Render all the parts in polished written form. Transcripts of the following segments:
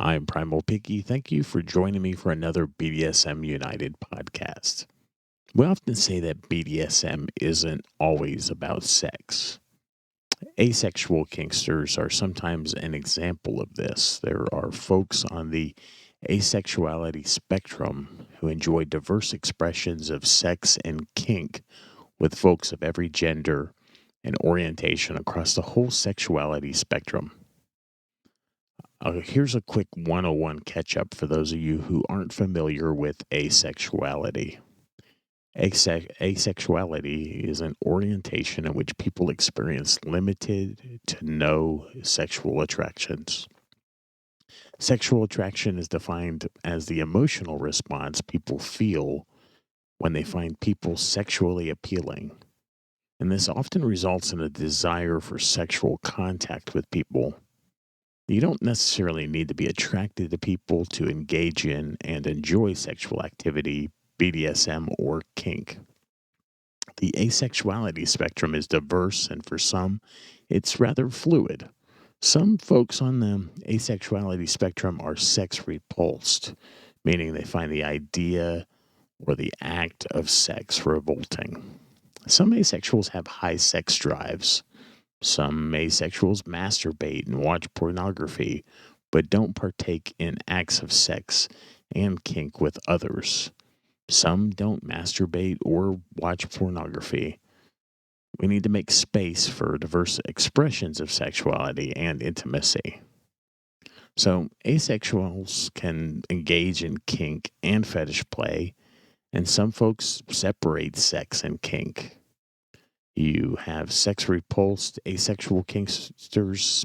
I'm Primal Picky. Thank you for joining me for another BDSM United podcast. We often say that BDSM isn't always about sex. Asexual kinksters are sometimes an example of this. There are folks on the asexuality spectrum who enjoy diverse expressions of sex and kink with folks of every gender and orientation across the whole sexuality spectrum. Here's a quick 101 catch up for those of you who aren't familiar with asexuality. Asexuality is an orientation in which people experience limited to no sexual attractions. Sexual attraction is defined as the emotional response people feel when they find people sexually appealing. And this often results in a desire for sexual contact with people. You don't necessarily need to be attracted to people to engage in and enjoy sexual activity, BDSM, or kink. The asexuality spectrum is diverse, and for some, it's rather fluid. Some folks on the asexuality spectrum are sex repulsed, meaning they find the idea or the act of sex revolting. Some asexuals have high sex drives. Some asexuals masturbate and watch pornography, but don't partake in acts of sex and kink with others. Some don't masturbate or watch pornography. We need to make space for diverse expressions of sexuality and intimacy. So, asexuals can engage in kink and fetish play, and some folks separate sex and kink. You have sex repulsed asexual kinksters.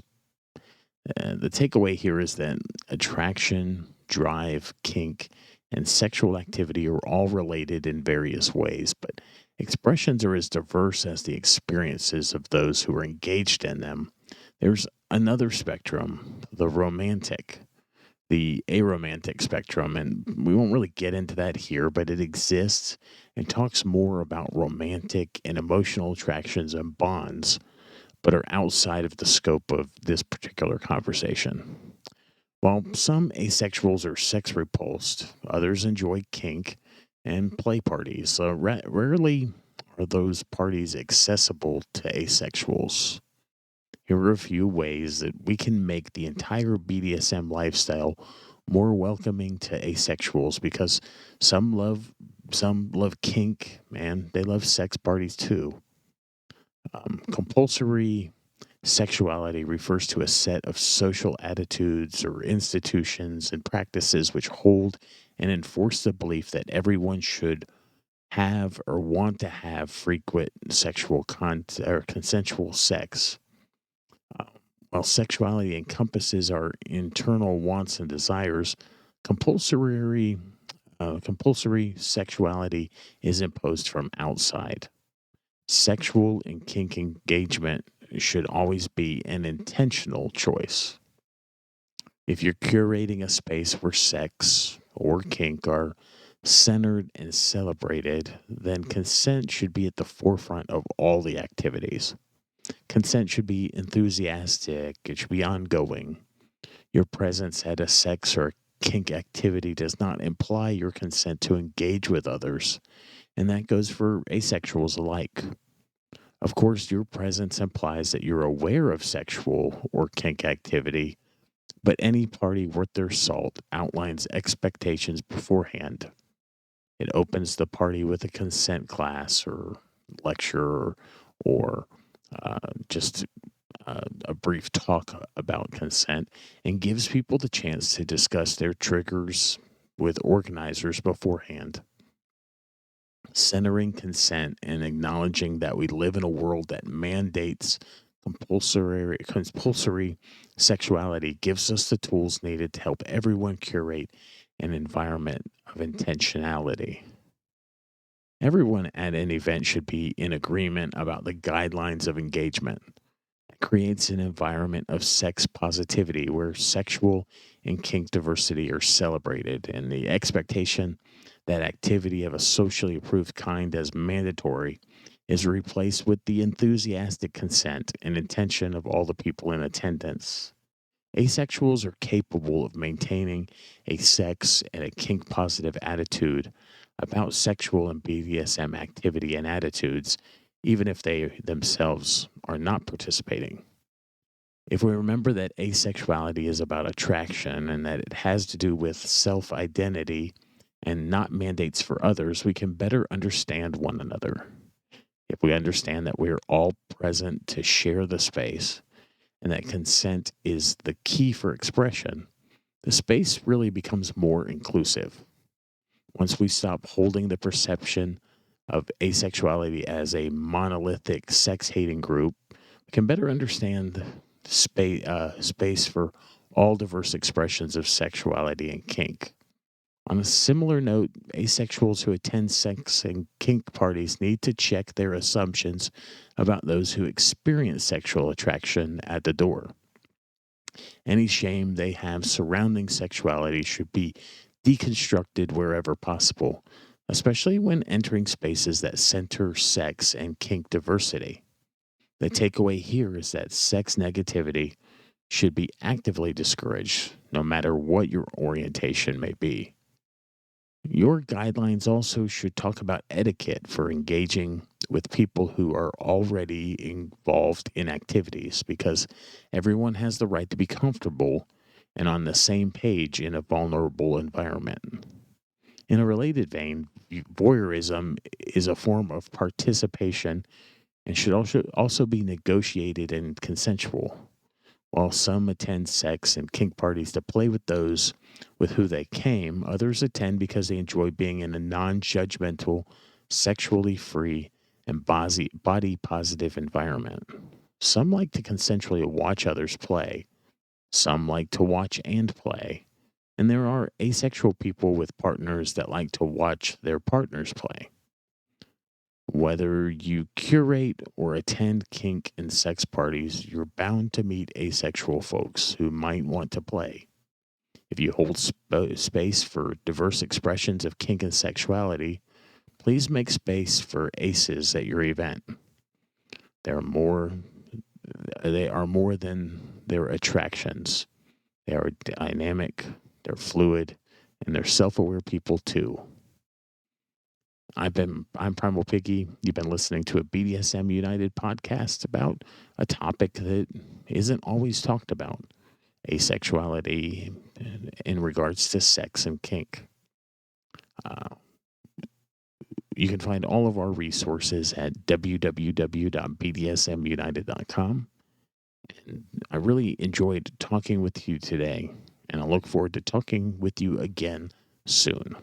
The takeaway here is that attraction, drive, kink, and sexual activity are all related in various ways, but expressions are as diverse as the experiences of those who are engaged in them. There's another spectrum, the romantic, the aromantic spectrum, and we won't really get into that here, but it exists and talks more about romantic and emotional attractions and bonds, but are outside of the scope of this particular conversation. While some asexuals are sex repulsed, others enjoy kink and play parties. Rarely are those parties accessible to asexuals. Here are a few ways that we can make the entire BDSM lifestyle more welcoming to asexuals because some love kink, man. They love sex parties too. Compulsory sexuality refers to a set of social attitudes or institutions and practices which hold and enforce the belief that everyone should have or want to have frequent or consensual sex. Uh, while sexuality encompasses our internal wants and desires, compulsory compulsory sexuality is imposed from outside. Sexual and kink engagement should always be an intentional choice. If you're curating a space where sex or kink are centered and celebrated, then consent should be at the forefront of all the activities. Consent should be enthusiastic, it should be ongoing. Your presence at a sex or kink activity does not imply your consent to engage with others, and that goes for asexuals alike. Of course, your presence implies that you're aware of sexual or kink activity, but any party worth their salt outlines expectations beforehand. It opens the party with a consent class or lecture or just a brief talk about consent and gives people the chance to discuss their triggers with organizers beforehand. Centering consent and acknowledging that we live in a world that mandates compulsory sexuality gives us the tools needed to help everyone curate an environment of intentionality. Everyone at an event should be in agreement about the guidelines of engagement. It creates an environment of sex positivity where sexual and kink diversity are celebrated, and the expectation that activity of a socially approved kind as mandatory is replaced with the enthusiastic consent and intention of all the people in attendance. Asexuals are capable of maintaining a sex and a kink positive attitude about sexual and BDSM activity and attitudes, even if they themselves are not participating. If we remember that asexuality is about attraction and that it has to do with self identity and not mandates for others, we can better understand one another. If we understand that we're all present to share the space and that consent is the key for expression, the space really becomes more inclusive. Once we stop holding the perception of asexuality as a monolithic sex hating group, we can better understand space for all diverse expressions of sexuality and kink. On a similar note, asexuals who attend sex and kink parties need to check their assumptions about those who experience sexual attraction at the door. Any shame they have surrounding sexuality should be deconstructed wherever possible, especially when entering spaces that center sex and kink diversity. The takeaway here is that sex negativity should be actively discouraged, no matter what your orientation may be. Your guidelines also should talk about etiquette for engaging with people who are already involved in activities because everyone has the right to be comfortable and on the same page in a vulnerable environment. In a related vein, voyeurism is a form of participation and should also be negotiated and consensual. While some attend sex and kink parties to play with those with who they came, others attend because they enjoy being in a non judgmental, sexually free, and body positive environment. Some like to consensually watch others play, some like to watch and play, and there are asexual people with partners that like to watch their partners play. Whether you curate or attend kink and sex parties, you're bound to meet asexual folks who might want to play. If you hold space for diverse expressions of kink and sexuality, please make space for aces at your event. They're more, they are more than their attractions. They are dynamic, they're fluid, and they're self-aware people too. I'm Primal Piggy. You've been listening to a BDSM United podcast about a topic that isn't always talked about, asexuality in regards to sex and kink. Uh, you can find all of our resources at www.bdsmunited.com. And I really enjoyed talking with you today, and I look forward to talking with you again soon.